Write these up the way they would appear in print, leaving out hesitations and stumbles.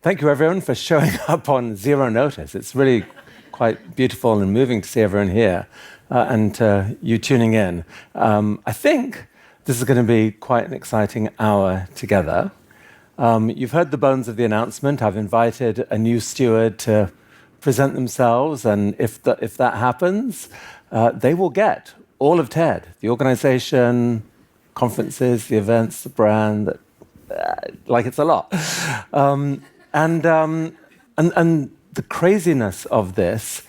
Thank you, everyone, for showing up on zero notice. It's really quite beautiful and moving to see everyone here and you tuning in. I think this is going to be quite an exciting hour together. You've heard the bones of the announcement. I've invited a new steward to present themselves, and if that happens, they will get all of TED, the organization, conferences, the events, the brand, like it's a lot. And the craziness of this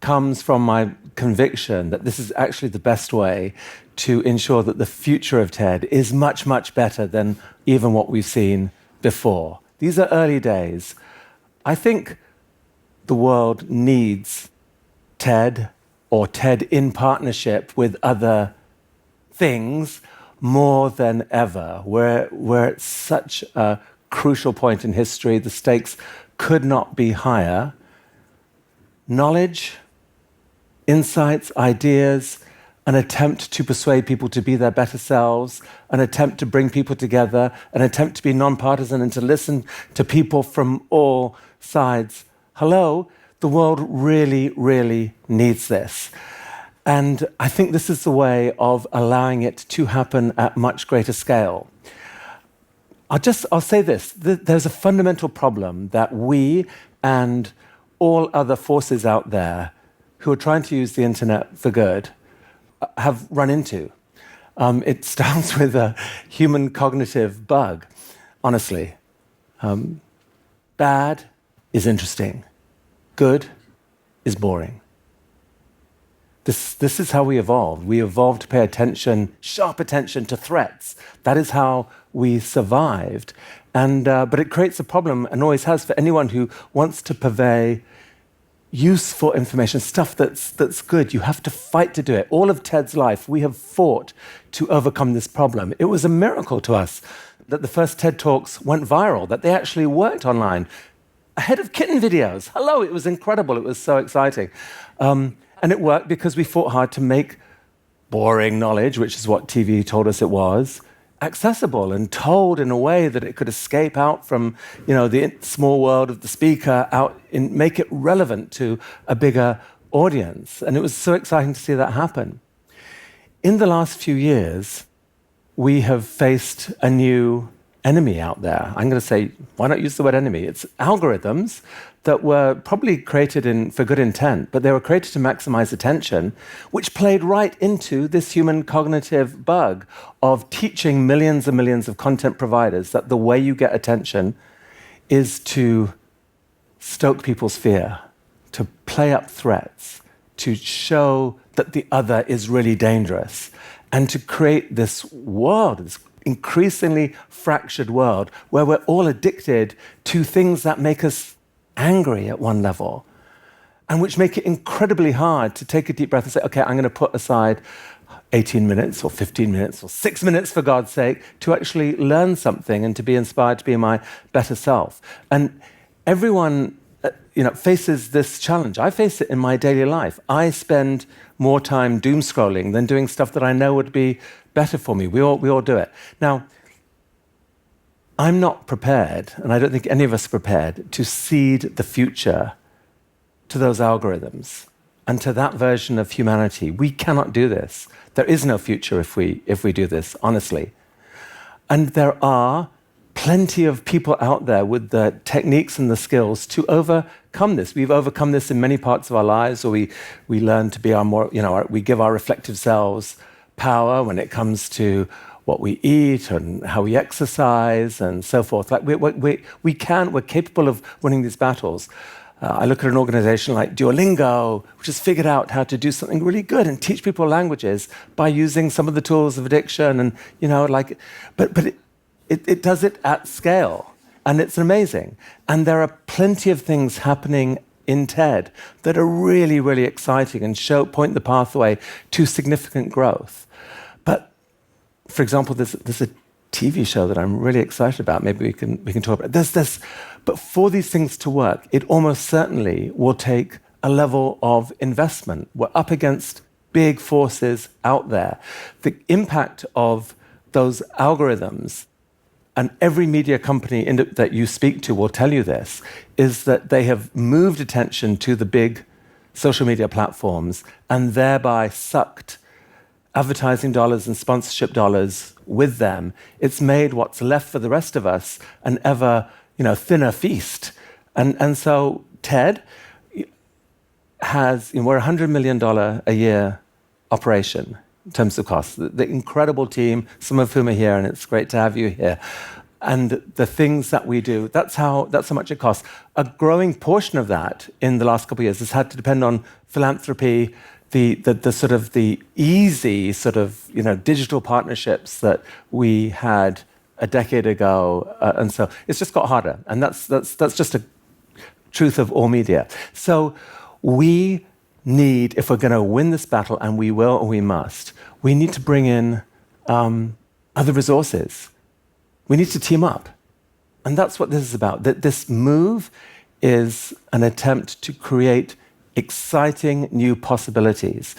comes from my conviction that this is actually the best way to ensure that the future of TED is much, much better than even what we've seen before. These are early days. I think the world needs TED or TED in partnership with other things more than ever. We're at such a crucial point in history. The stakes could not be higher. Knowledge, insights, ideas, an attempt to persuade people to be their better selves, an attempt to bring people together, an attempt to be nonpartisan and to listen to people from all sides. Hello, the world really, really needs this. And I think this is the way of allowing it to happen at much greater scale. I'll say this, there's a fundamental problem that we and all other forces out there who are trying to use the internet for good have run into. It starts with a human cognitive bug, honestly. Bad is interesting. Good is boring. This is how we evolved. We evolved to pay attention, sharp attention to threats. That is how we survived. But it creates a problem, and always has, for anyone who wants to purvey useful information, stuff that's good. You have to fight to do it. All of TED's life, we have fought to overcome this problem. It was a miracle to us that the first TED Talks went viral, that they actually worked online, ahead of kitten videos. Hello, it was incredible. It was so exciting. And it worked because we fought hard to make boring knowledge, which is what TV told us it was, accessible and told in a way that it could escape out from, the small world of the speaker, out and make it relevant to a bigger audience. And it was so exciting to see that happen. In the last few years, we have faced a new enemy out there. I'm going to say, why not use the word enemy? It's algorithms that were probably created for good intent, but they were created to maximize attention, which played right into this human cognitive bug of teaching millions and millions of content providers that the way you get attention is to stoke people's fear, to play up threats, to show that the other is really dangerous, and to create this world, this increasingly fractured world where we're all addicted to things that make us angry at one level, and which make it incredibly hard to take a deep breath and say, okay, I'm going to put aside 18 minutes or 15 minutes or 6 minutes, for God's sake, to actually learn something and to be inspired to be my better self. And everyone faces this challenge. I face it in my daily life. I spend more time doom scrolling than doing stuff that I know would be better for me. We all do it. Now, I'm not prepared, and I don't think any of us are prepared, to cede the future to those algorithms and to that version of humanity. We cannot do this. There is no future if we do this, honestly. And there are plenty of people out there with the techniques and the skills to overcome this. We've overcome this in many parts of our lives, or we learn to be we give our reflective selves power when it comes to what we eat and how we exercise and so forth. Like we're capable of winning these battles. I look at an organization like Duolingo, which has figured out how to do something really good and teach people languages by using some of the tools of addiction, and but it does it at scale, and it's amazing. And there are plenty of things happening in TED that are really, really exciting and point the pathway to significant growth. But for example, there's a TV show that I'm really excited about. Maybe we can talk about it. But for these things to work, it almost certainly will take a level of investment. We're up against big forces out there. The impact of those algorithms and every media company that you speak to will tell you this, is that they have moved attention to the big social media platforms and thereby sucked advertising dollars and sponsorship dollars with them. It's made what's left for the rest of us an ever, thinner feast. And so TED has, we're a $100 million a year operation in terms of costs. The incredible team, some of whom are here, and it's great to have you here. And the things that we do, that's how much it costs. A growing portion of that in the last couple of years has had to depend on philanthropy, the sort of the easy sort of digital partnerships that we had a decade ago, and so it's just got harder, and that's just a truth of all media. So we need, if we're going to win this battle, and we will, and we must, we need to bring in other resources. We need to team up, and that's what this is about. That this move is an attempt to create exciting new possibilities.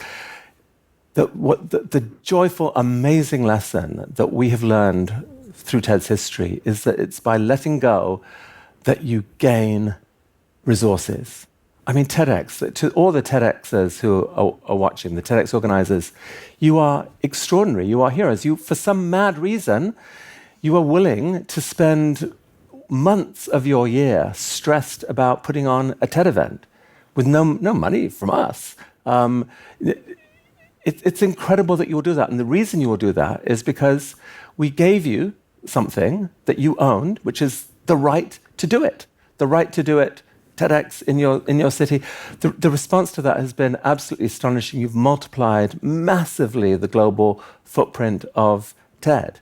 The joyful, amazing lesson that we have learned through TED's history is that it's by letting go that you gain resources. I mean, TEDx, to all the TEDxers who are watching, the TEDx organizers, you are extraordinary, you are heroes. You, for some mad reason, you are willing to spend months of your year stressed about putting on a TED event with no money from us. It's incredible that you will do that. And the reason you will do that is because we gave you something that you owned, which is the right to do it. The right to do it, TEDx in your city. The response to that has been absolutely astonishing. You've multiplied massively the global footprint of TED.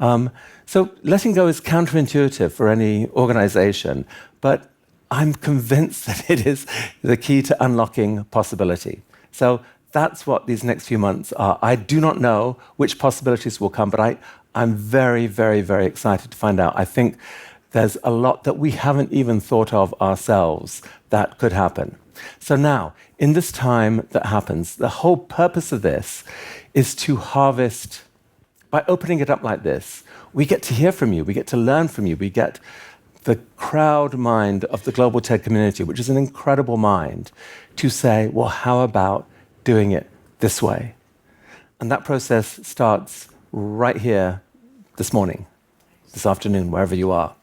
So letting go is counterintuitive for any organization, but I'm convinced that it is the key to unlocking possibility. So that's what these next few months are. I do not know which possibilities will come, but I'm very, very, very excited to find out. I think there's a lot that we haven't even thought of ourselves that could happen. So now, in this time that happens, the whole purpose of this is to harvest. By opening it up like this, we get to hear from you, we get to learn from you, we get the crowd mind of the global TED community, which is an incredible mind, to say, well, how about doing it this way? And that process starts right here this morning, this afternoon, wherever you are.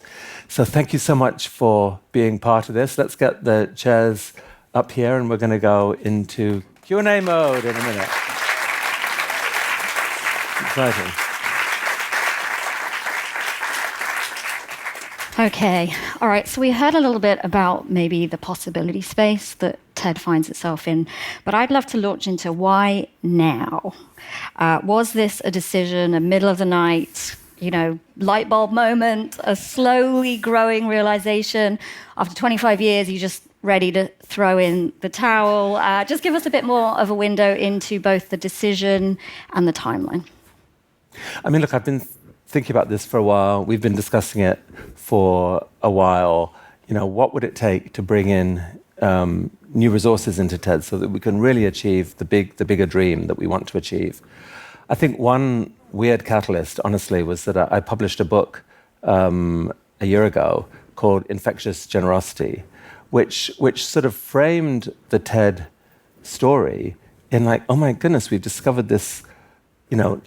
So thank you so much for being part of this. Let's get the chairs up here, and we're going to go into Q&A mode in a minute. Exciting. Okay, all right, so we heard a little bit about maybe the possibility space that TED finds itself in, but I'd love to launch into why now? Was this a decision, a middle of the night, light bulb moment, a slowly growing realization? After 25 years, you're just ready to throw in the towel? Just give us a bit more of a window into both the decision and the timeline. I mean, look, I've been thinking about this for a while. We've been discussing it for a while. What would it take to bring in new resources into TED so that we can really achieve the bigger dream that we want to achieve? I think one weird catalyst, honestly, was that I published a book a year ago called Infectious Generosity, which sort of framed the TED story in like, oh my goodness, we've discovered this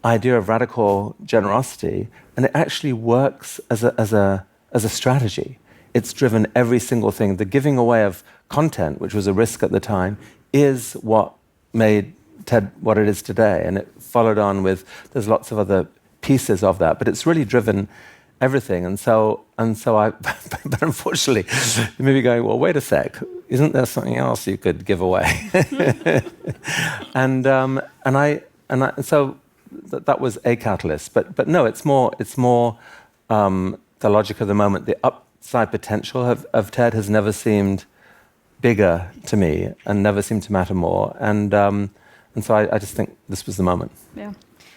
idea of radical generosity, and it actually works as a strategy. It's driven every single thing. The giving away of content, which was a risk at the time, is what made TED what it is today. And it followed on with, there's lots of other pieces of that, but it's really driven everything. And so but unfortunately, you may be going, well, wait a sec, isn't there something else you could give away? So that was a catalyst, but no, it's more the logic of the moment. The upside potential of TED has never seemed bigger to me and never seemed to matter more. And so I just think this was the moment. Yeah.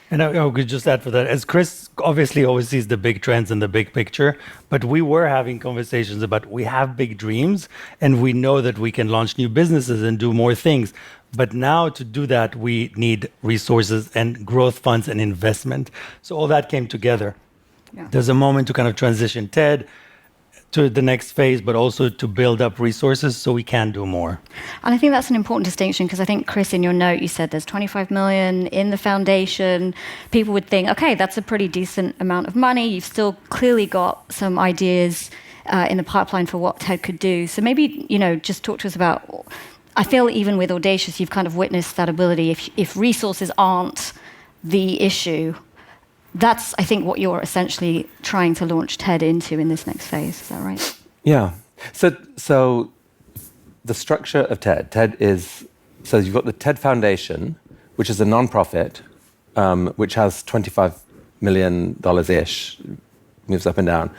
And I could just add for that, as Chris obviously always sees the big trends and the big picture, but we were having conversations about we have big dreams and we know that we can launch new businesses and do more things. But now to do that, we need resources and growth funds and investment. So all that came together. Yeah. There's a moment to kind of transition TED to the next phase, but also to build up resources so we can do more. And I think that's an important distinction because I think, Chris, in your note, you said there's 25 million in the foundation. People would think, okay, that's a pretty decent amount of money. You've still clearly got some ideas in the pipeline for what TED could do. So maybe, just talk to us about, I feel even with Audacious, you've kind of witnessed that ability. If resources aren't the issue, that's, I think, what you're essentially trying to launch TED into in this next phase. Is that right? Yeah. So the structure of TED is, so you've got the TED Foundation, which is a nonprofit, which has $25 million-ish, moves up and down,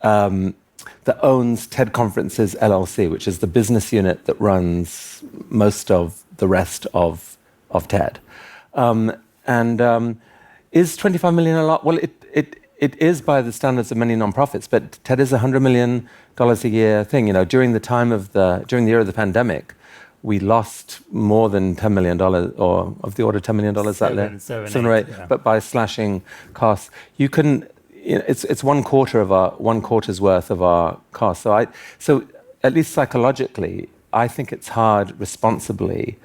that owns TED Conferences LLC, which is the business unit that runs most of the rest of TED. Is 25 million a lot? Well, it is by the standards of many nonprofits, but TED is $100 million a year thing. During the year of the pandemic, we lost more than $10 million, or of the order of $10 million seven or eight. Yeah. But by slashing costs, you couldn't. It's one quarter's worth of our costs. So at least psychologically, I think it's hard responsibly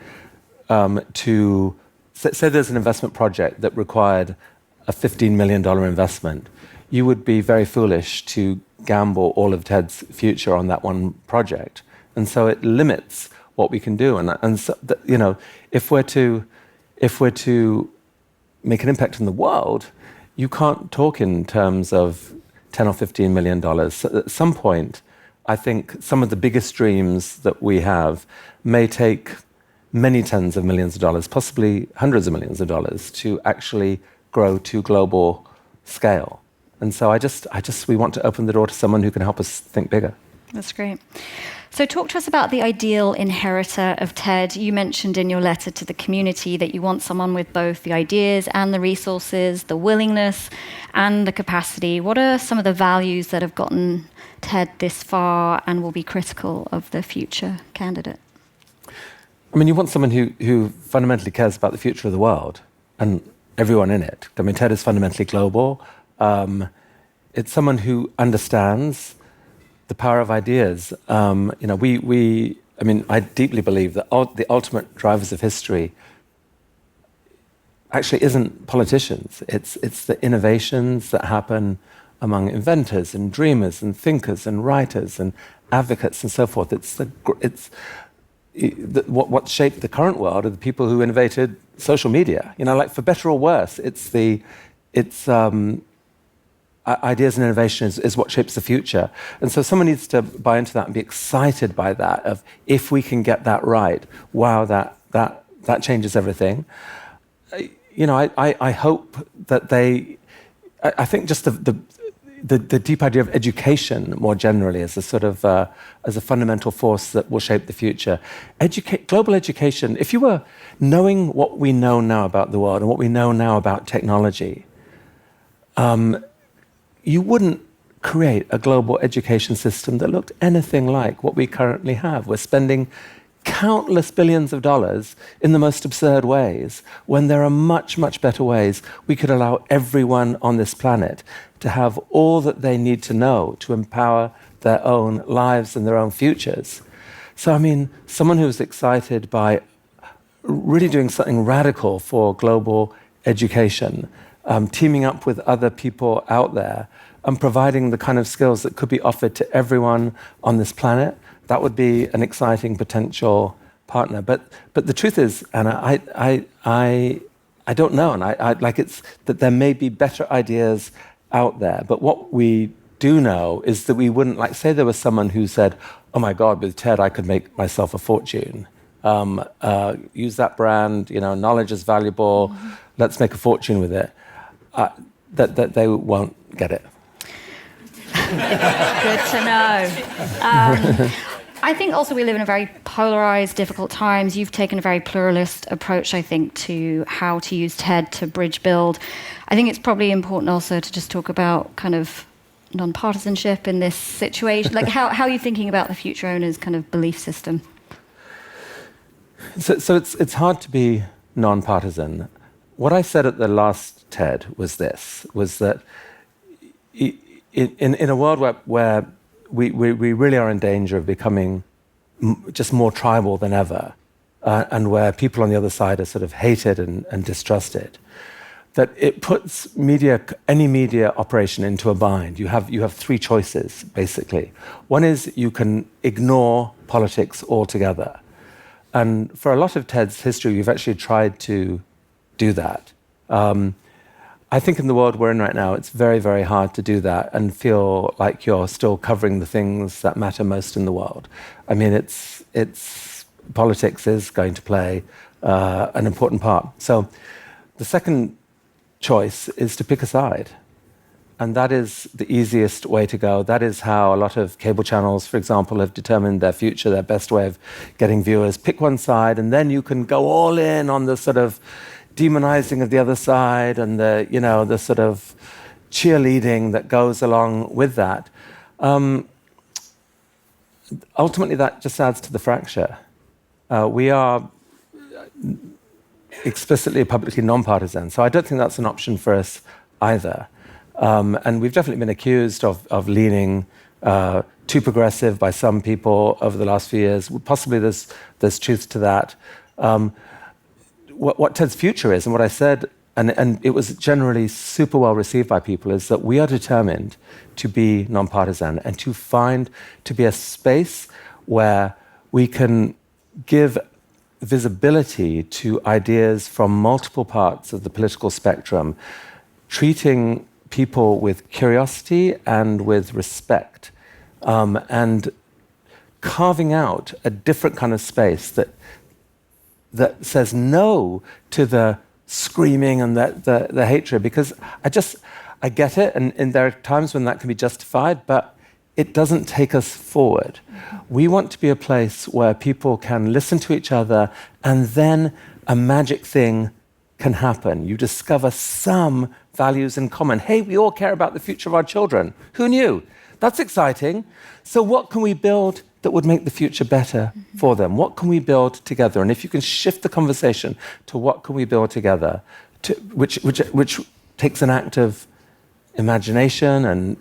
to. Say there's an investment project that required a $15 million investment. You would be very foolish to gamble all of TED's future on that one project. And so it limits what we can do. And so, if we're to make an impact in the world, you can't talk in terms of $10 or $15 million. So at some point, I think some of the biggest dreams that we have may take many tens of millions of dollars, possibly hundreds of millions of dollars, to actually grow to global scale. And so we want to open the door to someone who can help us think bigger. That's great. So talk to us about the ideal inheritor of TED. You mentioned in your letter to the community that you want someone with both the ideas and the resources, the willingness and the capacity. What are some of the values that have gotten TED this far and will be critical of the future candidate? I mean, you want someone who fundamentally cares about the future of the world and everyone in it. I mean, TED is fundamentally global. It's someone who understands the power of ideas. I deeply believe that the ultimate drivers of history actually isn't politicians. It's the innovations that happen among inventors and dreamers and thinkers and writers and advocates and so forth. What shaped the current world are the people who innovated social media. Like for better or worse, ideas and innovation is what shapes the future. And so someone needs to buy into that and be excited by that. Of if we can get that right, wow, that changes everything. I hope that they. I think just the deep idea of education more generally as a sort of as a fundamental force that will shape the future. Global education, if you were knowing what we know now about the world and what we know now about technology, you wouldn't create a global education system that looked anything like what we currently have. We're spending countless billions of dollars in the most absurd ways, when there are much, much better ways we could allow everyone on this planet to have all that they need to know to empower their own lives and their own futures. So, someone who's excited by really doing something radical for global education, teaming up with other people out there, and providing the kind of skills that could be offered to everyone on this planet, that would be an exciting potential partner. But the truth is, Anna, I don't know, and it's that there may be better ideas out there. But what we do know is that we wouldn't, say there was someone who said, "Oh my God, with TED I could make myself a fortune. Use that brand. Knowledge is valuable. Let's make a fortune with it." That they won't get it. Good to know. I think also we live in a very polarized, difficult times. You've taken a very pluralist approach, I think, to how to use TED to bridge build. I think it's probably important also to just talk about kind of non-partisanship in this situation. How are you thinking about the future owners' kind of belief system? So it's hard to be non-partisan. What I said at the last TED was this, was that in a world where we really are in danger of becoming just more tribal than ever, and where people on the other side are sort of hated and distrusted, that it puts any media operation into a bind. You have three choices, basically. One is you can ignore politics altogether. And for a lot of TED's history, we've actually tried to do that. I think in the world we're in right now, it's very, very hard to do that and feel like you're still covering the things that matter most in the world. I mean, politics is going to play an important part. So the second choice is to pick a side. And that is the easiest way to go. That is how a lot of cable channels, for example, have determined their future, their best way of getting viewers. Pick one side, and then you can go all in on the sort of demonizing of the other side and the sort of cheerleading that goes along with that. Ultimately, that just adds to the fracture. We are explicitly publicly non-partisan, so I don't think that's an option for us either. And we've definitely been accused of leaning too progressive by some people over the last few years. Possibly there's truth to that. What TED's future is, and what I said, and it was generally super well received by people, is that we are determined to be nonpartisan and to be a space where we can give visibility to ideas from multiple parts of the political spectrum, treating people with curiosity and with respect, and carving out a different kind of space that says no to the screaming and the hatred, because I get it, and there are times when that can be justified, but it doesn't take us forward. We want to be a place where people can listen to each other, and then a magic thing can happen. You discover some values in common. Hey, we all care about the future of our children. Who knew? That's exciting. So what can we build that would make the future better for them? What can we build together? And if you can shift the conversation to what can we build together, which takes an act of imagination and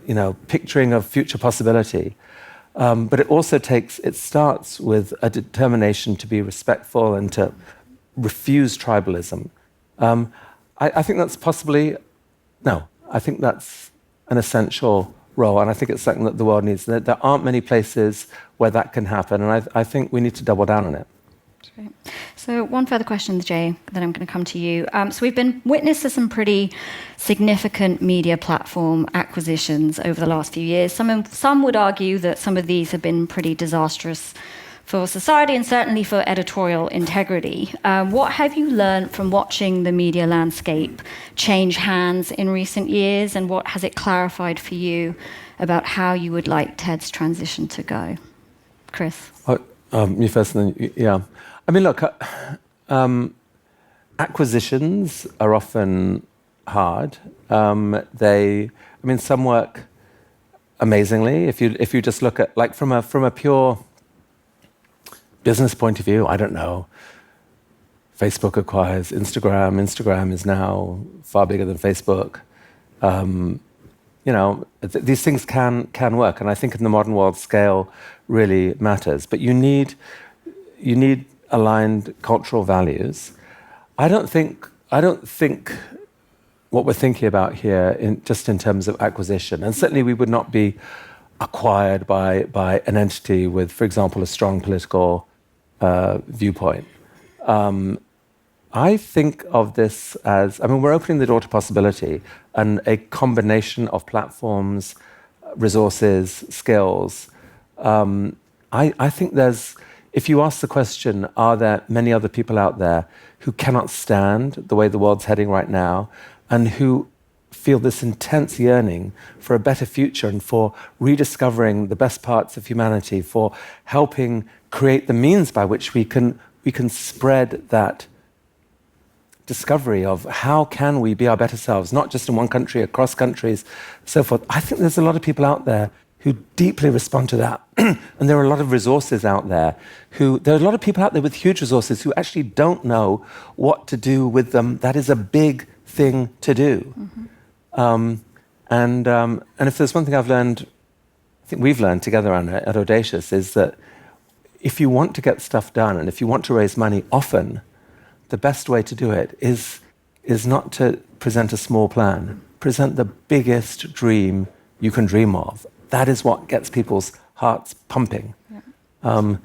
picturing of future possibility, but it starts with a determination to be respectful and to refuse tribalism. I think that's I think that's an essential role, and I think it's something that the world needs. There aren't many places where that can happen, and I think we need to double down on it. Great. So one further question, Jay, then I'm going to come to you. So we've been witness to some pretty significant media platform acquisitions over the last few years. Some would argue that some of these have been pretty disastrous for society and certainly for editorial integrity. What have you learned from watching the media landscape change hands in recent years, and what has it clarified for you about how you would like TED's transition to go? Chris? Me first, and then, yeah. I mean, look, acquisitions are often hard. Some work amazingly. If you just look at, like, from a pure business point of view, I don't know. Facebook acquires Instagram. Instagram is now far bigger than Facebook. These things can work, and I think in the modern world, scale really matters. But you need aligned cultural values. I don't think what we're thinking about here, just in terms of acquisition, and certainly we would not be acquired by an entity with, for example, a strong political viewpoint. I think of this as, we're opening the door to possibility, and a combination of platforms, resources, skills. I think if you ask the question, are there many other people out there who cannot stand the way the world's heading right now, and who feel this intense yearning for a better future and for rediscovering the best parts of humanity, for helping create the means by which we can spread that discovery of how can we be our better selves, not just in one country, across countries, so forth. I think there's a lot of people out there who deeply respond to that. And there are a lot of resources out there there are a lot of people out there with huge resources who actually don't know what to do with them. That is a big thing to do. And if there's one thing I've learned, I think we've learned together, Anna, at Audacious, is that if you want to get stuff done and if you want to raise money often, the best way to do it is not to present a small plan. Present the biggest dream you can dream of. That is what gets people's hearts pumping. Yeah.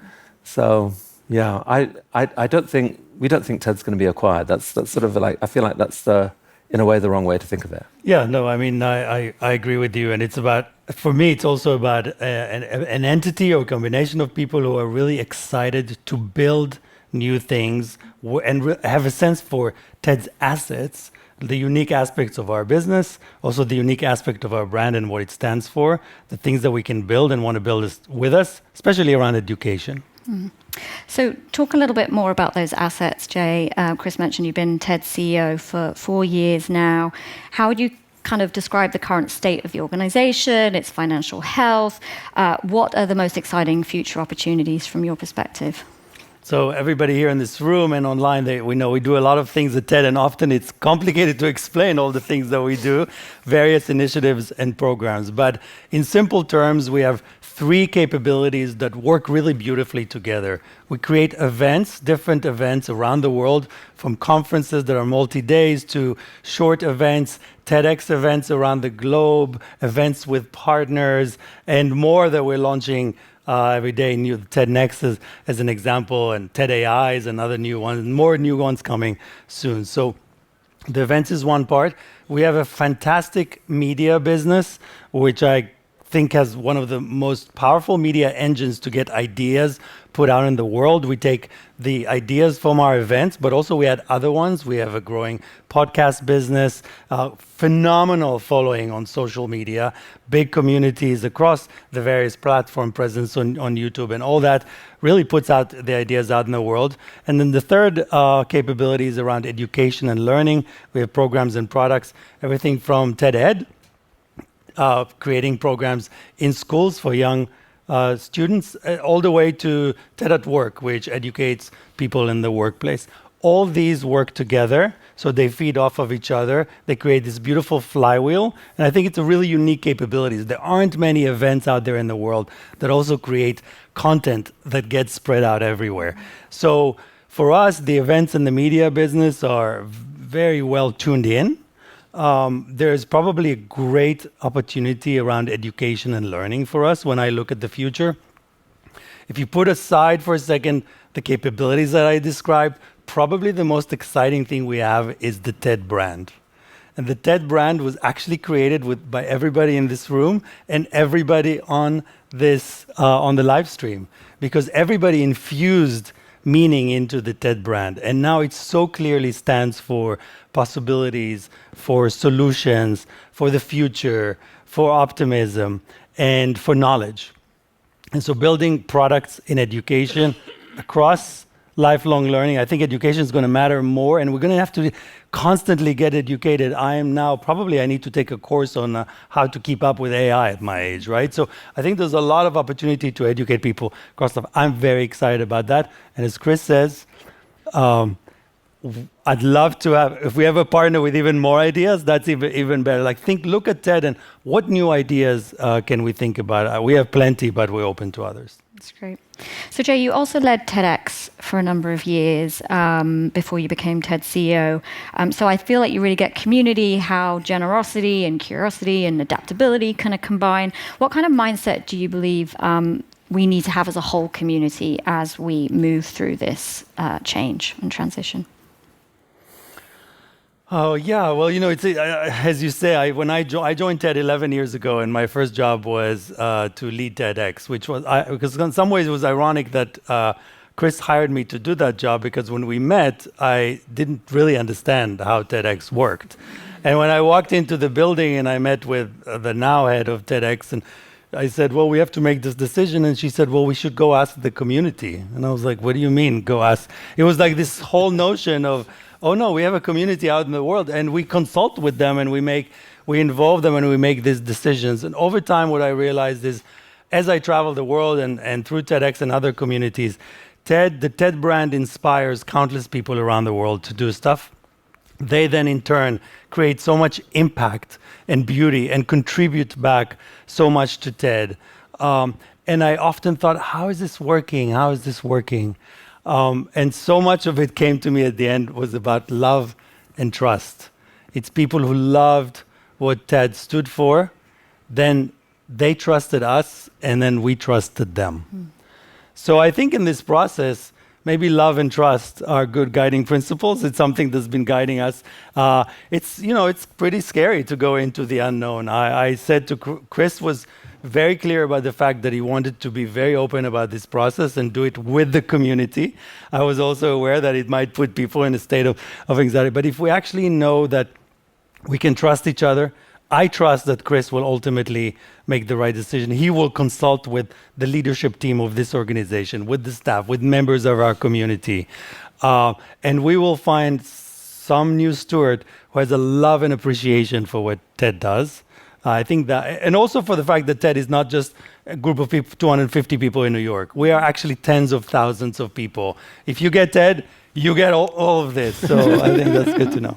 So, yeah, I don't think we don't think TED's going to be acquired. That's sort of like, I feel like that's in a way the wrong way to think of it. Yeah, no, I mean, I agree with you. And it's about, for me, it's also about an entity or combination of people who are really excited to build new things and have a sense for TED's assets, the unique aspects of our business, also the unique aspect of our brand and what it stands for, the things that we can build and want to build with us, especially around education. So talk a little bit more about those assets, Jay. Chris mentioned you've been TED's CEO for 4 years now. How would you kind of describe the current state of the organization, its financial health? What are the most exciting future opportunities from your perspective? So everybody here in this room and online, we know we do a lot of things at TED, and often it's complicated to explain all the things that we do, various initiatives and programs. But in simple terms, we have 3 capabilities that work really beautifully together. We create events, different events around the world, from conferences that are multi-days to short events, TEDx events around the globe, events with partners, and more that we're launching every day. New TED Next as an example, and TED AI is another new one, and more new ones coming soon. So the events is one part. We have a fantastic media business, which I think has one of the most powerful media engines to get ideas put out in the world. We take the ideas from our events, but also we add other ones. We have a growing podcast business, phenomenal following on social media, big communities across the various platform presence on YouTube, and all that really puts out the ideas out in the world. And then the third capability is around education and learning. We have programs and products, everything from TED Ed, creating programs in schools for young students, all the way to TED at Work, which educates people in the workplace. All these work together, so they feed off of each other. They create this beautiful flywheel, and I think it's a really unique capability. There aren't many events out there in the world that also create content that gets spread out everywhere. So for us, the events and the media business are very well tuned in. There's probably a great opportunity around education and learning for us when I look at the future. If you put aside for a second the capabilities that I described, probably the most exciting thing we have is the TED brand. And the TED brand was actually created by everybody in this room and everybody on this on the live stream, because everybody infused meaning into the TED brand. And now it so clearly stands for possibilities, for solutions, for the future, for optimism, and for knowledge. And so building products in education across lifelong learning, I think education is going to matter more, and we're going to have to constantly get educated. I need to take a course on how to keep up with AI at my age, right? So I think there's a lot of opportunity to educate people across stuff. I'm very excited about that. And as Chris says, I'd love to have, if we have a partner with even more ideas, that's even better. Look at TED and what new ideas can we think about? We have plenty, but we're open to others. That's great. So Jay, you also led TEDx for a number of years before you became TED CEO. So I feel like you really get community, how generosity and curiosity and adaptability kind of combine. What kind of mindset do you believe we need to have as a whole community as we move through this change and transition? Oh, yeah. Well, it's as you say, when I joined TED 11 years ago, and my first job was to lead TEDx, which was, because in some ways it was ironic that Chris hired me to do that job, because when we met, I didn't really understand how TEDx worked. And when I walked into the building and I met with the now head of TEDx, and I said, well, we have to make this decision. And she said, well, we should go ask the community. And I was like, what do you mean, go ask? It was like this whole notion of, oh no, we have a community out in the world, and we consult with them, and we involve them, and we make these decisions. And over time, what I realized is, as I travel the world and through TEDx and other communities, the TED brand inspires countless people around the world to do stuff. they then in turn create so much impact and beauty and contribute back so much to TED. And I often thought, how is this working? How is this working? And so much of it came to me at the end was about love and trust. It's people who loved what TED stood for, then they trusted us, and then we trusted them. So I think in this process, maybe love and trust are good guiding principles. It's something that's been guiding us. It's pretty scary to go into the unknown. I said to Chris was very clear about the fact that he wanted to be very open about this process and do it with the community. I was also aware that it might put people in a state of anxiety. But if we actually know that we can trust each other, I trust that Chris will ultimately make the right decision. He will consult with the leadership team of this organization, with the staff, with members of our community. And we will find some new steward who has a love and appreciation for what TED does. I think that, and also for the fact that TED is not just a group of people, 250 people in New York. We are actually tens of thousands of people. If you get TED, you get all of this. So I think that's good to know.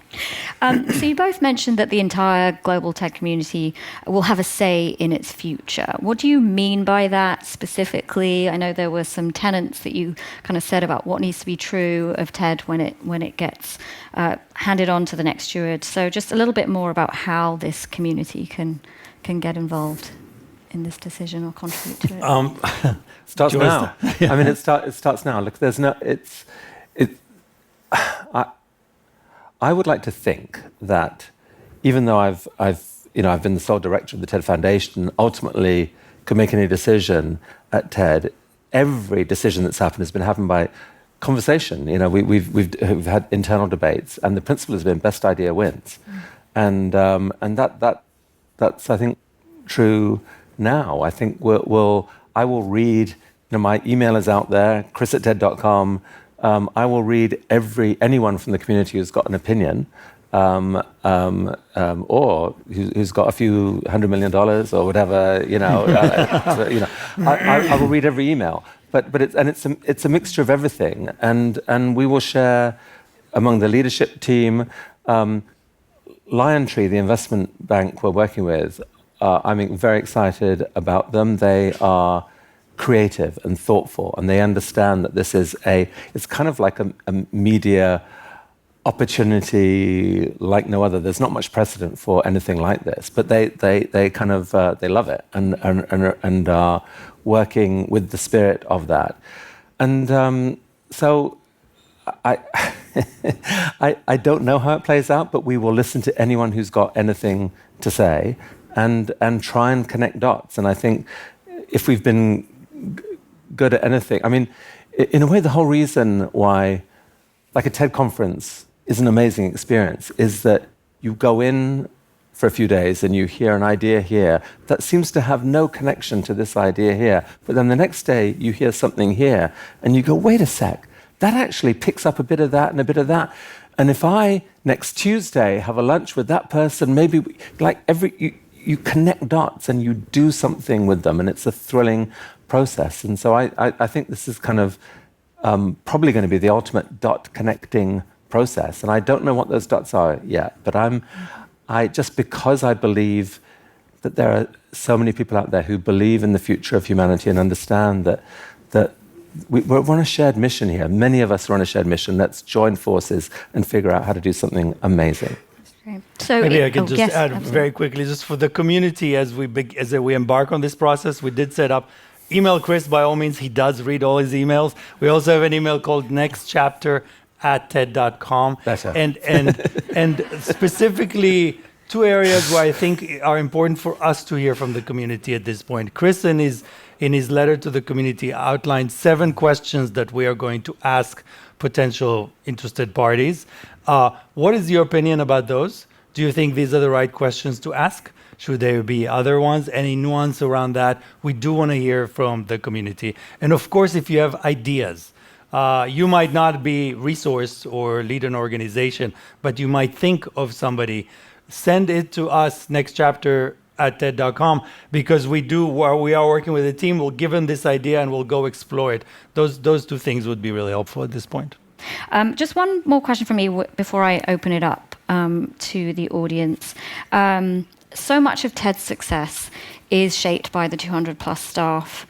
So you both mentioned that the entire global tech community will have a say in its future. What do you mean by that specifically? I know there were some tenets that you kind of said about what needs to be true of TED when it gets handed on to the next steward. So just a little bit more about how this community can get involved in this decision or contribute to it. Starts now. I mean, it starts now. Look, I would like to think that even though I've been the sole director of the TED Foundation, ultimately could make any decision at TED, every decision that's happened has been happened by conversation. We've had internal debates, and the principle has been best idea wins, and that's I think true now. I think I will read. My email is out there, chris@ted.com. I will read anyone from the community who's got an opinion, or who's got a few $100 million or whatever. I will read every email. But it's a mixture of everything, and we will share among the leadership team. Liontree, the investment bank we're working with, I'm very excited about them. They are creative and thoughtful, and they understand that this is it's kind of like a media opportunity like no other. There's not much precedent for anything like this, but they kind of they love it and are working with the spirit of that. And so I don't know how it plays out, but we will listen to anyone who's got anything to say and try and connect dots. And I think if we've been good at anything, I mean, in a way, the whole reason why, like a TED conference is an amazing experience, is that you go in for a few days and you hear an idea here that seems to have no connection to this idea here, but then the next day you hear something here and you go, wait a sec, that actually picks up a bit of that and a bit of that. And if I next Tuesday have a lunch with that person, maybe you connect dots and you do something with them, and it's a thrilling process. And so I think this is kind of probably going to be the ultimate dot connecting process. And I don't know what those dots are yet, but just because I believe that there are so many people out there who believe in the future of humanity and understand that we're on a shared mission here. Many of us are on a shared mission. Let's join forces and figure out how to do something amazing. So maybe I can just add very quickly, just for the community, as we embark on this process, we did set up. Email Chris, by all means, he does read all his emails. We also have an email called nextchapter@ted.com. And specifically, two areas where I think are important for us to hear from the community at this point. Chris, in his letter to the community, outlined 7 questions that we are going to ask potential interested parties. What is your opinion about those? Do you think these are the right questions to ask? Should there be other ones? Any nuance around that? We do want to hear from the community. And of course, if you have ideas, you might not be resourced or lead an organization, but you might think of somebody. Send it to us, nextchapter@ted.com, because we are working with a team. We'll give them this idea and we'll go explore it. Those 2 things would be really helpful at this point. Just one more question from me before I open it up. to the audience. So much of TED's success is shaped by the 200 plus staff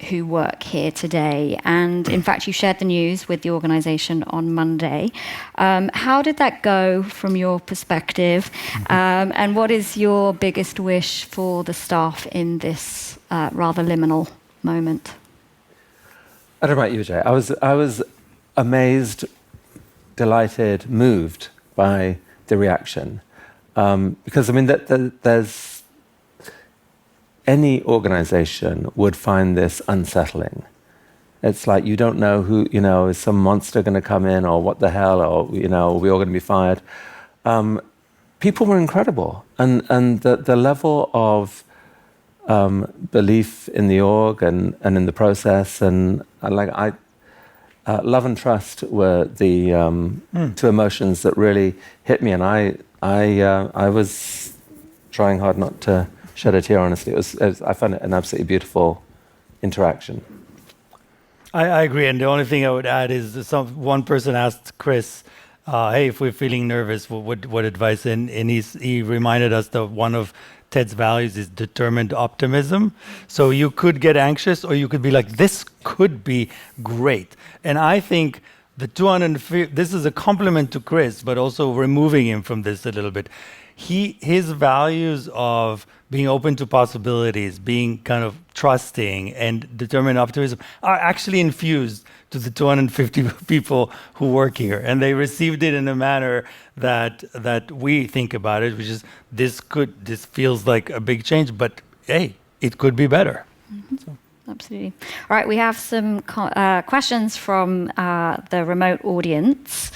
who work here today. And in fact, you shared the news with the organization on Monday. How did that go from your perspective? And what is your biggest wish for the staff in this rather liminal moment? I don't know about you, Jay. I was amazed, delighted, moved by the reaction. Because, I mean, there's any organization would find this unsettling. It's like you don't know who, is some monster going to come in, or what the hell, or, are we all going to be fired? People were incredible. And the level of belief in the org and in the process, and love and trust were the two emotions that really hit me. And I was trying hard not to shed a tear, honestly. I found it an absolutely beautiful interaction. I agree. And the only thing I would add is one person asked Chris, hey, if we're feeling nervous, what advice? And he reminded us that one of TED's values is determined optimism. So you could get anxious, or you could be like, this could be great. And I think the 250, this is a compliment to Chris, but also removing him from this a little bit. His values of being open to possibilities, being kind of trusting and determined optimism are actually infused to the 250 people who work here. And they received it in a manner that we think about it, which is this feels like a big change, but hey, it could be better. Mm-hmm. So. Absolutely. All right, we have some questions from the remote audience.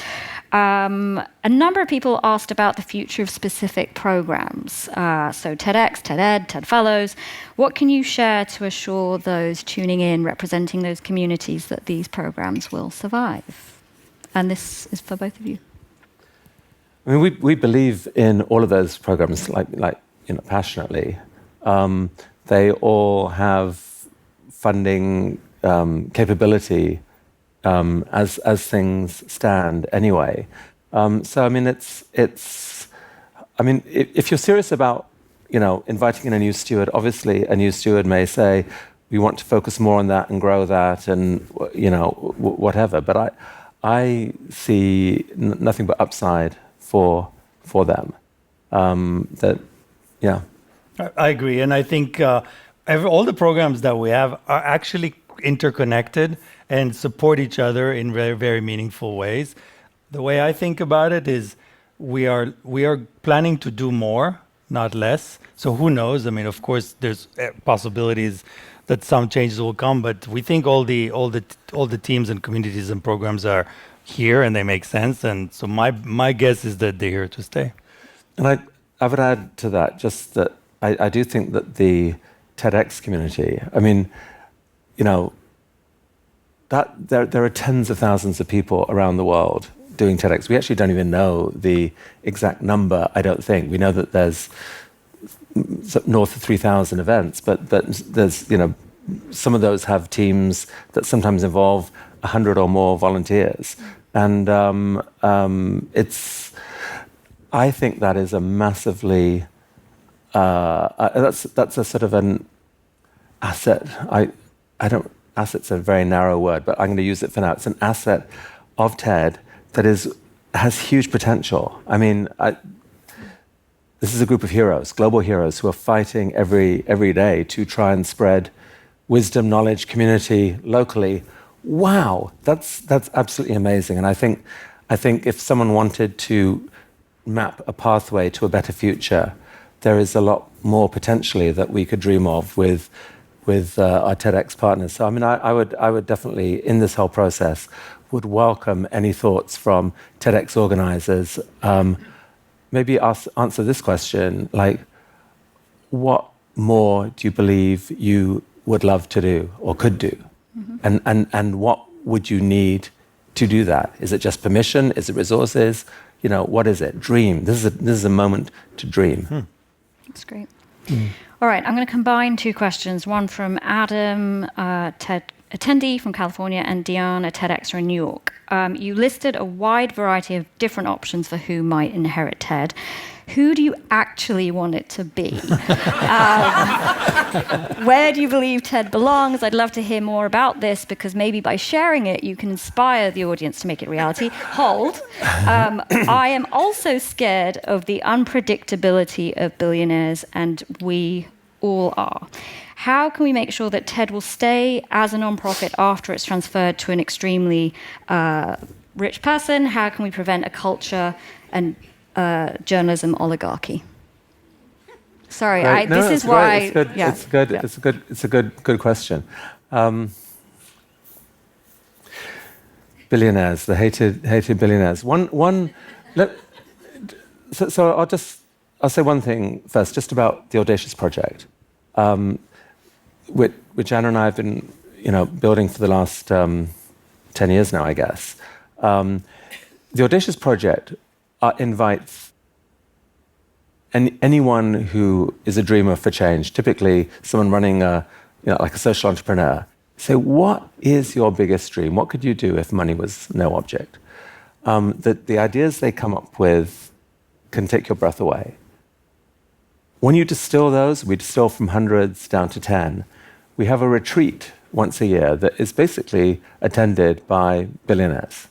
A number of people asked about the future of specific programs. So TEDx, TED-Ed, TED Fellows. What can you share to assure those tuning in, representing those communities, that these programs will survive? And this is for both of you. I mean, we believe in all of those programs, passionately. They all have funding capability as things stand anyway. So I mean, if you're serious about inviting in a new steward, obviously a new steward may say we want to focus more on that and grow that, and whatever. But I see nothing but upside for them. I agree, and I think all the programs that we have are actually interconnected and support each other in very, very meaningful ways. The way I think about it is we are planning to do more, not less. So who knows? I mean, of course, there's possibilities that some changes will come, but we think all the teams and communities and programs are here and they make sense. And so my guess is that they're here to stay. And I would add to that just that I do think that the TEDx community, I mean, that there are tens of thousands of people around the world doing TEDx. We actually don't even know the exact number, I don't think. We know that there's north of 3,000 events, but there's, some of those have teams that sometimes involve 100 or more volunteers. And I think that is a massively, that's a sort of an asset. Asset's a very narrow word, but I'm going to use it for now. It's an asset of TED that has huge potential. I mean, this is a group of heroes, global heroes, who are fighting every day to try and spread wisdom, knowledge, community locally. Wow, that's absolutely amazing. And I think if someone wanted to map a pathway to a better future, there is a lot more potentially that we could dream of with our TEDx partners. So I mean, I would definitely, in this whole process, would welcome any thoughts from TEDx organizers. Maybe answer this question, like, what more do you believe you would love to do or could do? Mm-hmm. And what would you need to do that? Is it just permission? Is it resources? What is it? Dream. This is a moment to dream. That's great. All right, I'm going to combine two questions. One from Adam, TED attendee from California, and Diane, a TEDxer in New York. You listed a wide variety of different options for who might inherit TED. Who do you actually want it to be? Where do you believe TED belongs? I'd love to hear more about this, because maybe by sharing it, you can inspire the audience to make it reality. Hold. I am also scared of the unpredictability of billionaires, and we all are. How can we make sure that TED will stay as a nonprofit after it's transferred to an extremely rich person? How can we prevent a culture and journalism oligarchy? Sorry, this is why. It's good. Yeah. It's good. Yeah. It's a good question. Billionaires, the hated billionaires. So I'll say one thing first, just about the Audacious Project, which Anna and I have been, building for the last 10 years now, I guess. The Audacious Project invites anyone who is a dreamer for change, typically someone running like a social entrepreneur. Say, what is your biggest dream? What could you do if money was no object? The ideas they come up with can take your breath away. When you distill those, we distill from hundreds down to 10. We have a retreat once a year that is basically attended by billionaires.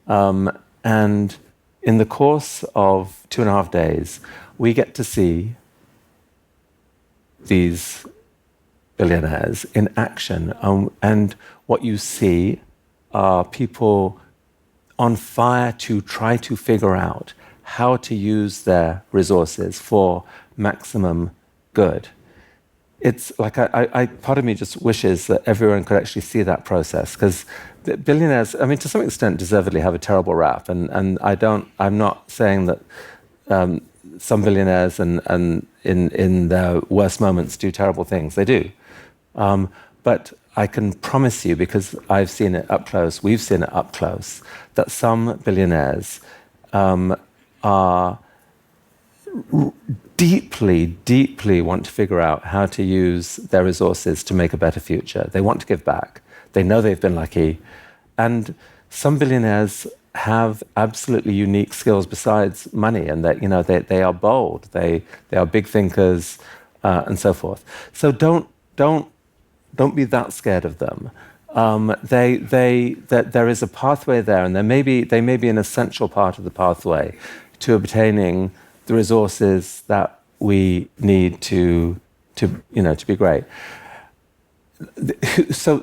And in the course of 2.5 days, we get to see these billionaires in action. And what you see are people on fire to try to figure out how to use their resources for maximum good. It's like part of me just wishes that everyone could actually see that process, because billionaires, I mean, to some extent, deservedly have a terrible rap, and I'm not saying that some billionaires and in their worst moments do terrible things. They do, but I can promise you, because I've seen it up close, we've seen it up close, that some billionaires are deeply want to figure out how to use their resources to make a better future. They want to give back. They know they've been lucky. And some billionaires have absolutely unique skills besides money, and that they are bold. They are big thinkers, and so forth. So don't be that scared of them. There is a pathway there, and they may be an essential part of the pathway to obtaining the resources that we need to be great. So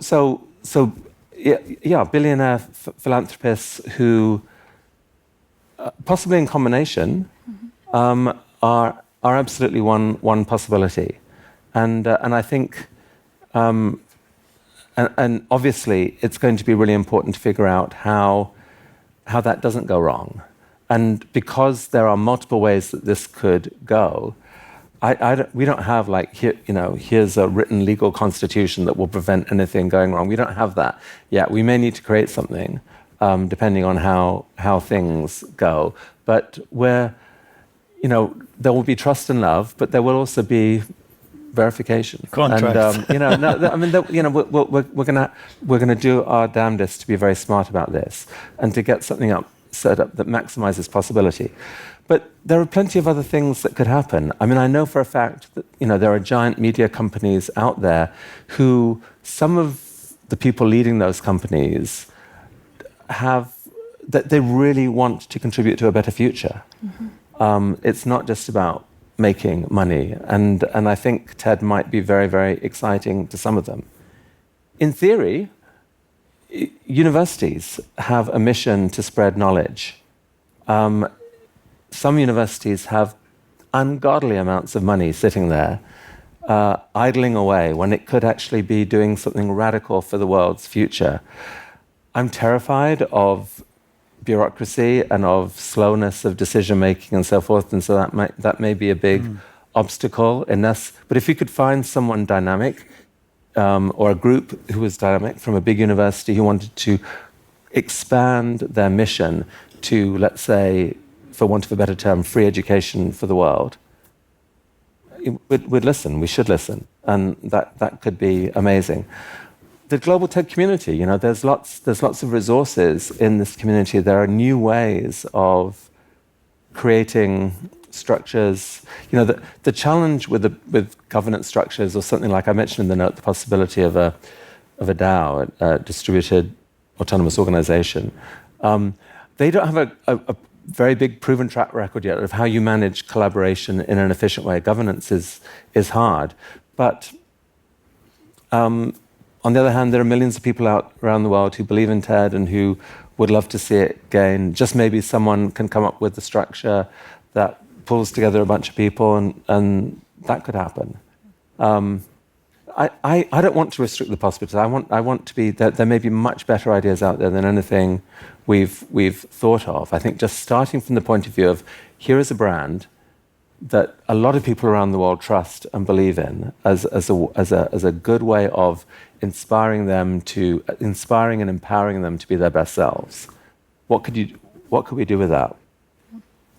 billionaire philanthropists who, possibly in combination, are absolutely one possibility, and I think, and obviously it's going to be really important to figure out how that doesn't go wrong. And because there are multiple ways that this could go, we don't have here's a written legal constitution that will prevent anything going wrong. We don't have that yet. We may need to create something, depending on how things go. But there will be trust and love, but there will also be verification. Contracts. And we're gonna do our damnedest to be very smart about this and to get something set up that maximizes possibility. But there are plenty of other things that could happen. I mean, I know for a fact that there are giant media companies out there who, some of the people leading those companies that they really want to contribute to a better future. Mm-hmm. It's not just about making money, and I think TED might be very, very exciting to some of them. In theory, universities have a mission to spread knowledge. Some universities have ungodly amounts of money sitting there, idling away, when it could actually be doing something radical for the world's future. I'm terrified of bureaucracy and of slowness of decision-making and so forth, and so that may be a big obstacle in this. But if you could find someone dynamic, or a group who was dynamic from a big university who wanted to expand their mission to, let's say, for want of a better term, free education for the world, we'd listen, we should listen, and that could be amazing. the global TED community. There's lots of resources in this community. There are new ways of creating structures. The challenge with governance structures, or something like I mentioned in the note, the possibility of a DAO, a distributed autonomous organization. They don't have a very big proven track record yet of how you manage collaboration in an efficient way. Governance is hard, but on the other hand, there are millions of people around the world who believe in TED and who would love to see it gain. Just maybe someone can come up with a structure that pulls together a bunch of people, and that could happen. I don't want to restrict the possibilities. I want to be that there may be much better ideas out there than anything we've thought of. I think just starting from the point of view of here is a brand that a lot of people around the world trust and believe in as a good way of inspiring and empowering them to be their best selves. What could we do with that?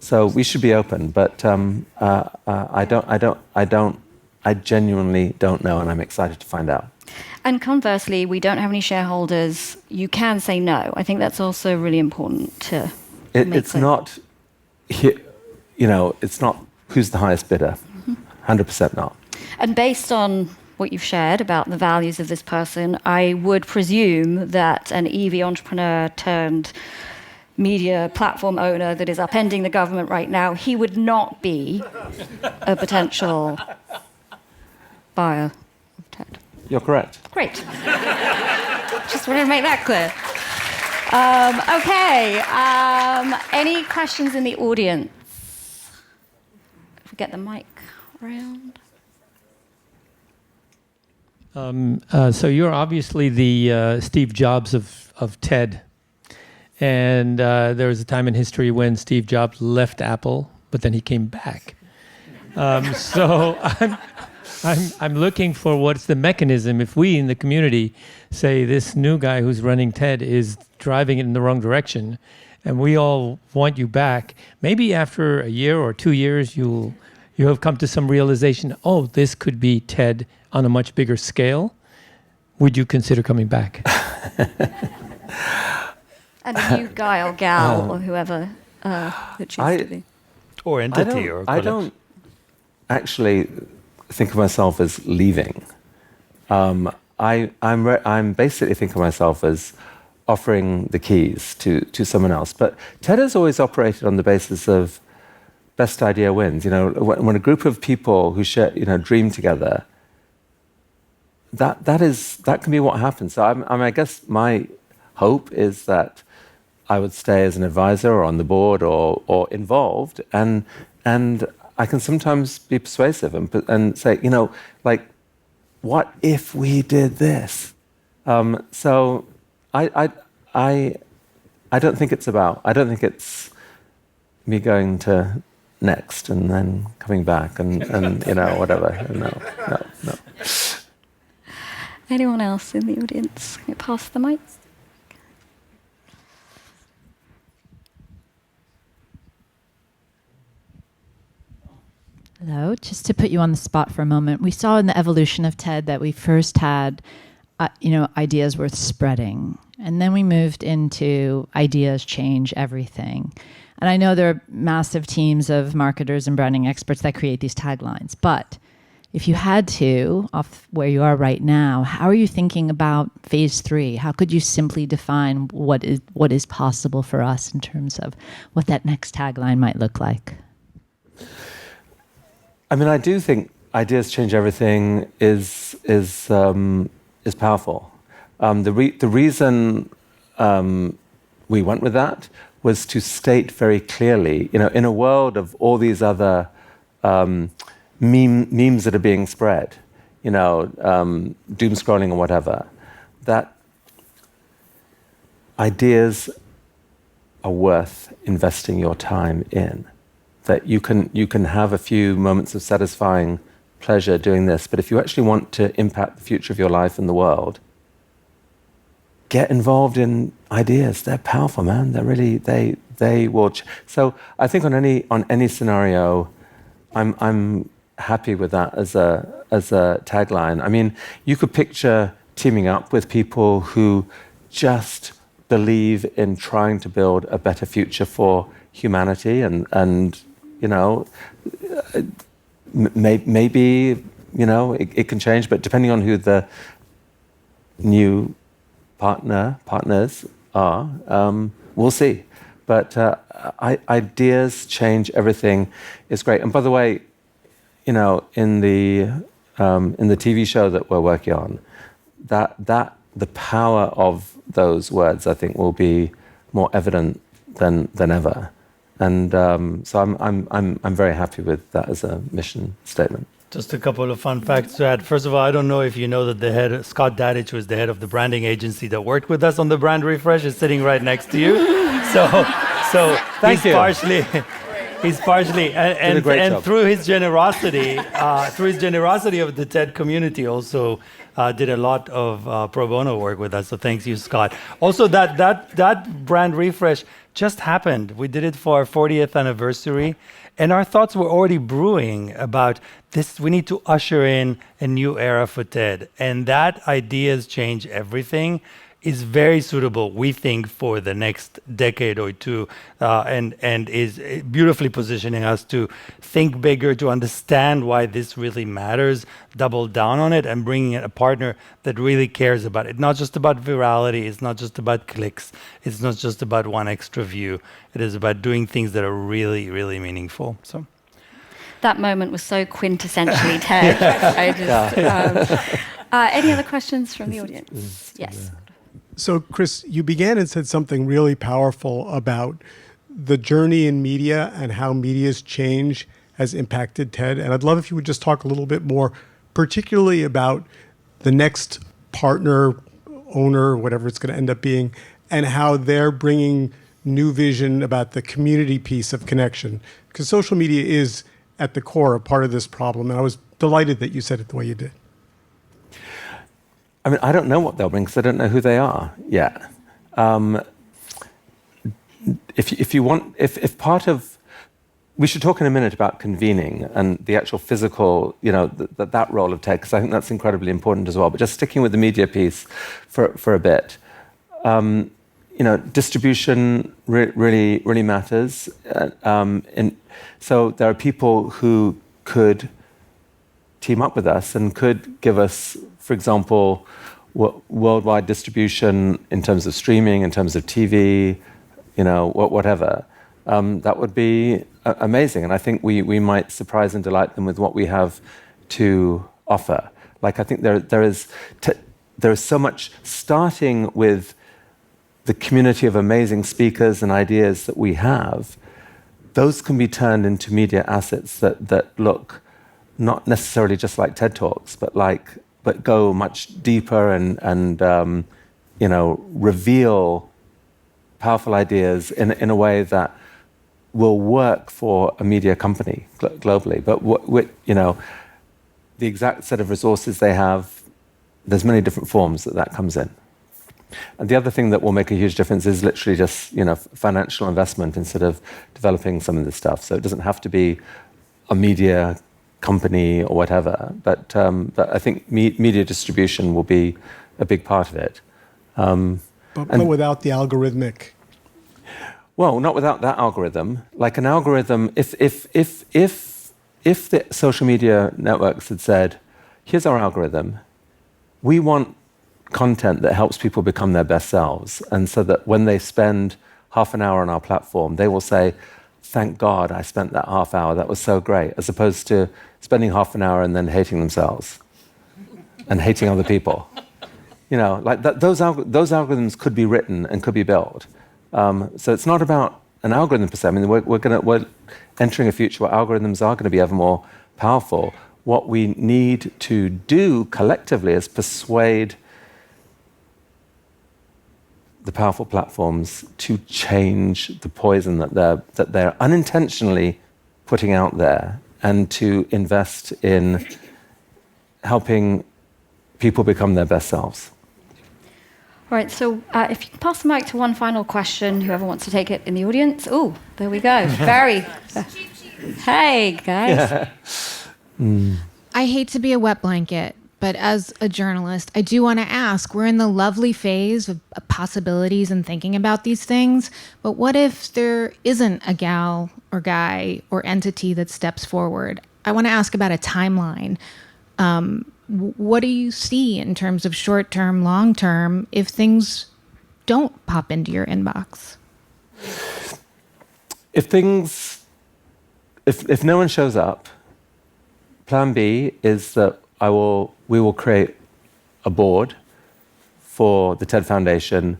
So we should be open, but I genuinely don't know, and I'm excited to find out. And conversely, we don't have any shareholders. You can say no. I think that's also really important to make It's clear. not, it's not who's the highest bidder. 100% not. And based on what you've shared about the values of this person, I would presume that an EV entrepreneur turned media platform owner that is upending the government right now, he would not be a potential buyer of TED. You're correct. Great. Just wanted to make that clear. Okay. Any questions in the audience? If we get the mic around. So you're obviously the Steve Jobs of TED. And there was a time in history when Steve Jobs left Apple, but then he came back. So I'm looking for what's the mechanism if we in the community say this new guy who's running TED is driving it in the wrong direction, and we all want you back. Maybe after a year or 2 years, you have come to some realization. Oh, this could be TED on a much bigger scale. Would you consider coming back? And a new guy or gal or whoever who chooses to be. Or entity or I don't actually think of myself as leaving. I'm basically think of myself as offering the keys to someone else. But TED has always operated on the basis of best idea wins. When a group of people who share, dream together, that can be what happens. So I guess my hope is that I would stay as an advisor or on the board or involved, and I can sometimes be persuasive and say, what if we did this? So I don't think it's me going to next and then coming back and whatever. No. Anyone else in the audience? Can you pass the mic? Hello, just to put you on the spot for a moment. We saw in the evolution of TED that we first had, ideas worth spreading. And then we moved into ideas change everything. And I know there are massive teams of marketers and branding experts that create these taglines. But if you had to, off where you are right now, how are you thinking about phase 3? How could you simply define what is possible for us in terms of what that next tagline might look like? I mean, I do think ideas change everything is powerful. The reason we went with that was to state very clearly, in a world of all these other memes that are being spread, doom scrolling or whatever, that ideas are worth investing your time in. That you can have a few moments of satisfying pleasure doing this, but if you actually want to impact the future of your life and the world, get involved in ideas. They're powerful, man. They're really they will. So I think on any scenario, I'm happy with that as a tagline. I mean, you could picture teaming up with people who just believe in trying to build a better future for humanity, and you know, maybe you know it can change, but depending on who the new partners are, we'll see. But ideas change everything is great. And by the way, you know, in the TV show that we're working on, that the power of those words, I think, will be more evident than ever. And so I'm very happy with that as a mission statement. Just a couple of fun facts to add. First of all, I don't know if you know that the head, Scott Dadich, who is the head of the branding agency that worked with us on the brand refresh, is sitting right next to you. So Thank you. He's partially, and job. through his generosity of the TED community, also did a lot of pro bono work with us. So thanks you, Scott. Also, that brand refresh just happened. We did it for our 40th anniversary, and our thoughts were already brewing about this. We need to usher in a new era for TED, and that ideas change everything is very suitable, we think, for the next decade or two, and is beautifully positioning us to think bigger, to understand why this really matters, double down on it, and bringing in a partner that really cares about it. Not just about virality, it's not just about clicks, it's not just about one extra view. It is about doing things that are really, really meaningful. So. That moment was so quintessentially TED. Any other questions from the audience? Yes. So, Chris, you began and said something really powerful about the journey in media and how media's change has impacted TED. And I'd love if you would just talk a little bit more, particularly about the next partner, owner, whatever it's going to end up being, and how they're bringing new vision about the community piece of connection. Because social media is, at the core, a part of this problem. And I was delighted that you said it the way you did. I mean, I don't know what they'll bring because I don't know who they are yet. If part of, we should talk in a minute about convening and the actual physical, you know, that role of TED, because I think that's incredibly important as well. But just sticking with the media piece for a bit, you know, distribution really matters. So there are people who could team up with us and could give us, for example, worldwide distribution in terms of streaming, in terms of TV, you know, whatever. That would be amazing. And I think we might surprise and delight them with what we have to offer. Like, I think there is so much, starting with the community of amazing speakers and ideas that we have. Those can be turned into media assets that look not necessarily just like TED Talks, but go much deeper and you know, reveal powerful ideas in a way that will work for a media company globally. But you know, the exact set of resources they have, there's many different forms that comes in. And the other thing that will make a huge difference is literally just, you know, financial investment instead of developing some of this stuff. So it doesn't have to be a media company or whatever, but I think media distribution will be a big part of it. But without the algorithmic. Well, not without that algorithm. Like an algorithm, if the social media networks had said, here's our algorithm, we want content that helps people become their best selves, and so that when they spend half an hour on our platform, they will say, thank God I spent that half hour, that was so great, as opposed to spending half an hour and then hating themselves and hating other people. You know, like those algorithms could be written and could be built. So it's not about an algorithm per se. I mean, we're entering a future where algorithms are going to be ever more powerful. What we need to do collectively is persuade the powerful platforms to change the poison that they're unintentionally putting out there, and to invest in helping people become their best selves. All right, so if you can pass the mic to one final question, whoever wants to take it in the audience. Oh, there we go. Very. Hey, guys. I hate to be a wet blanket, But as a journalist, I do want to ask, we're in the lovely phase of possibilities and thinking about these things, but what if there isn't a gal or guy or entity that steps forward? I want to ask about a timeline. What do you see in terms of short-term, long-term, if things don't pop into your inbox? If no one shows up, plan B is that we will create a board for the TED Foundation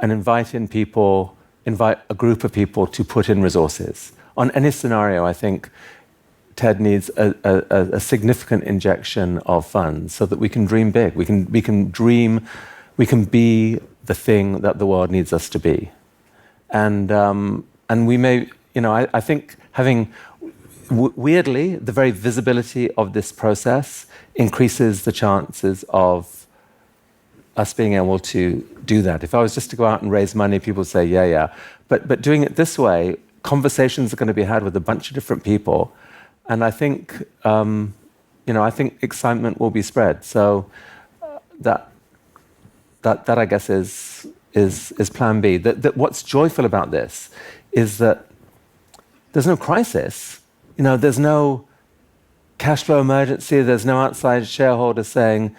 and invite a group of people to put in resources. On any scenario, I think TED needs a significant injection of funds so that we can dream big. We can be the thing that the world needs us to be. And we may, I think weirdly, the very visibility of this process increases the chances of us being able to do that. If I was just to go out and raise money, people would say, yeah. But doing it this way, conversations are going to be had with a bunch of different people. And I think, I think excitement will be spread. So that I guess is plan B. What's joyful about this is that there's no crisis. There's no cash flow emergency. There's no outside shareholder saying,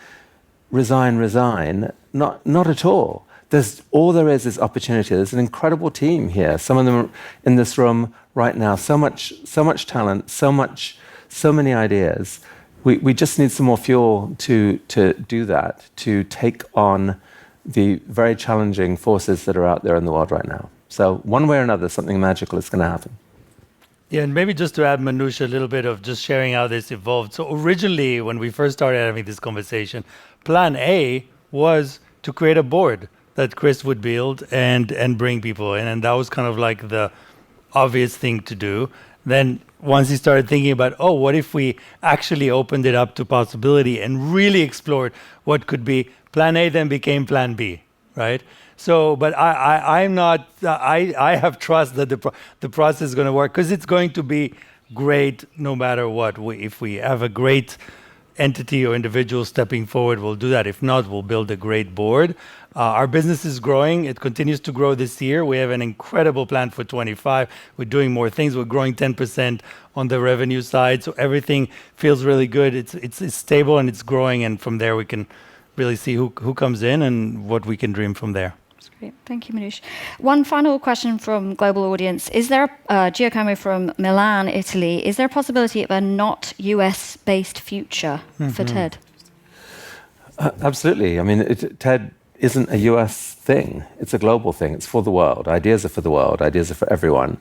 resign. Not at all. All there is opportunity. There's an incredible team here. Some of them are in this room right now. So much talent. So many ideas. We just need some more fuel to do that. To take on the very challenging forces that are out there in the world right now. So one way or another, something magical is going to happen. Yeah, and maybe just to add, Manoush, a little bit of just sharing how this evolved. So originally, when we first started having this conversation, plan A was to create a board that Chris would build and bring people in. And that was kind of like the obvious thing to do. Then once he started thinking about, what if we actually opened it up to possibility and really explored what could be, plan A then became plan B, right? So, but I'm not, I have trust that the process is going to work because it's going to be great no matter what. If we have a great entity or individual stepping forward, we'll do that. If not, we'll build a great board. Our business is growing. It continues to grow this year. We have an incredible plan for 25. We're doing more things. We're growing 10% on the revenue side. So everything feels really good. It's stable and it's growing. And from there, we can really see who comes in and what we can dream from there. Great. Thank you, Manoush. One final question from global audience. Is there, Giacomo from Milan, Italy, is there a possibility of a not US-based future for TED? Absolutely. I mean, TED isn't a US thing. It's a global thing. It's for the world. Ideas are for the world. Ideas are for everyone.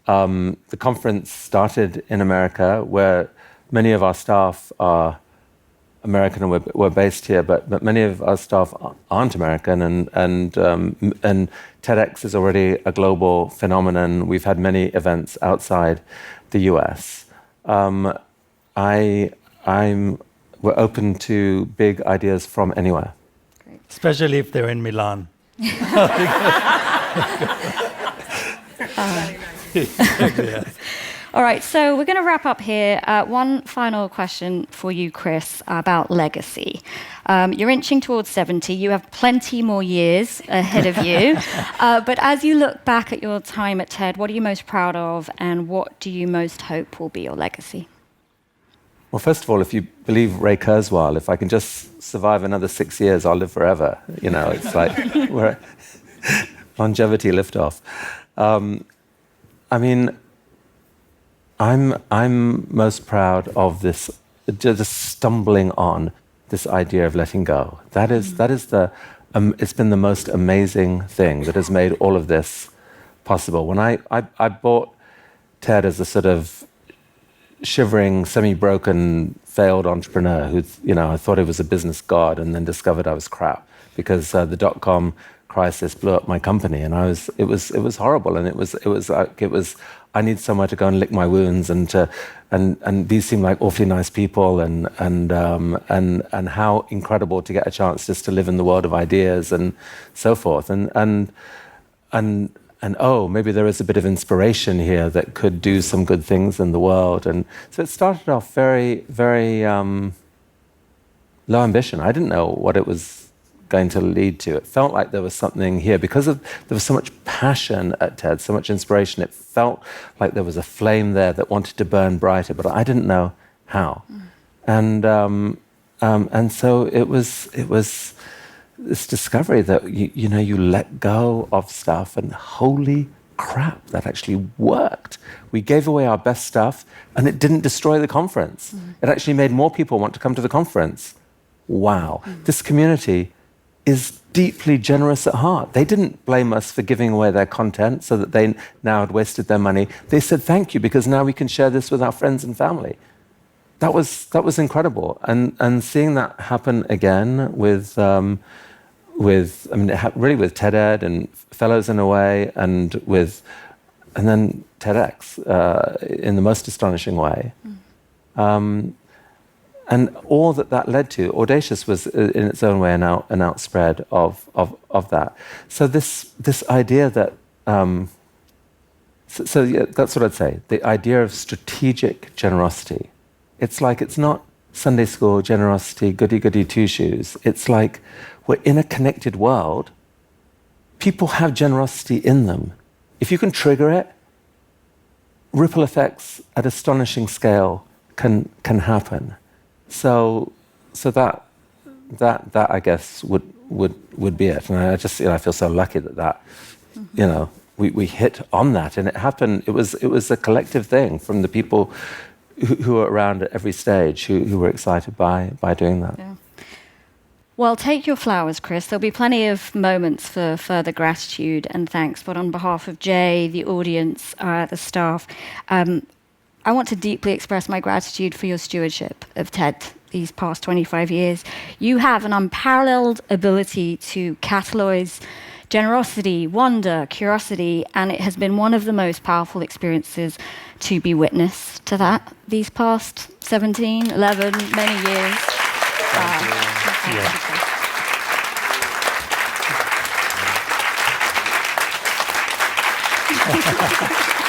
The conference started in America, where many of our staff are American and we're based here, but many of our staff aren't American, and TEDx is already a global phenomenon. We've had many events outside the US. We're open to big ideas from anywhere. Great. Especially if they're in Milan. All right, so we're going to wrap up here. One final question for you, Chris, about legacy. You're inching towards 70. You have plenty more years ahead of you. But as you look back at your time at TED, what are you most proud of, and what do you most hope will be your legacy? Well, first of all, if you believe Ray Kurzweil, if I can just survive another 6 years, I'll live forever. It's like we're longevity liftoff. I'm most proud of this, just stumbling on this idea of letting go. That is it's been the most amazing thing that has made all of this possible. When I bought TED as a sort of shivering, semi-broken, failed entrepreneur who, I thought he was a business god, and then discovered I was crap because the dot-com crisis blew up my company, and it was horrible, and it was I need somewhere to go and lick my wounds, and these seem like awfully nice people, and how incredible to get a chance just to live in the world of ideas and so forth, and maybe there is a bit of inspiration here that could do some good things in the world, and so it started off very, very low ambition. I didn't know what it was going to lead to. It felt like there was something here because there was so much passion at TED, so much inspiration. It felt like there was a flame there that wanted to burn brighter, but I didn't know how. And so it was this discovery that you let go of stuff, and holy crap, that actually worked. We gave away our best stuff, and it didn't destroy the conference. It actually made more people want to come to the conference. Wow. This community is deeply generous at heart. They didn't blame us for giving away their content so that they now had wasted their money. They said thank you because now we can share this with our friends and family. That was incredible, and seeing that happen again with really with TED Ed and Fellows in a Way, and then TEDx in the most astonishing way. And all that led to, Audacious was in its own way an outspread of that. So this idea that, yeah, that's what I'd say, the idea of strategic generosity. It's like, it's not Sunday school generosity, goody-goody two-shoes. It's like we're in a connected world. People have generosity in them. If you can trigger it, ripple effects at astonishing scale can happen. So that I guess would be it. And I just I feel so lucky that we hit on that, and it happened. It was a collective thing from the people who were around at every stage who were excited by doing that. Yeah. Well, take your flowers, Chris. There'll be plenty of moments for further gratitude and thanks. But on behalf of Jay, the audience, the staff, I want to deeply express my gratitude for your stewardship of TED these past 25 years. You have an unparalleled ability to catalyze generosity, wonder, curiosity, and it has been one of the most powerful experiences to be witness to that these past 17, 11, many years. Thank you.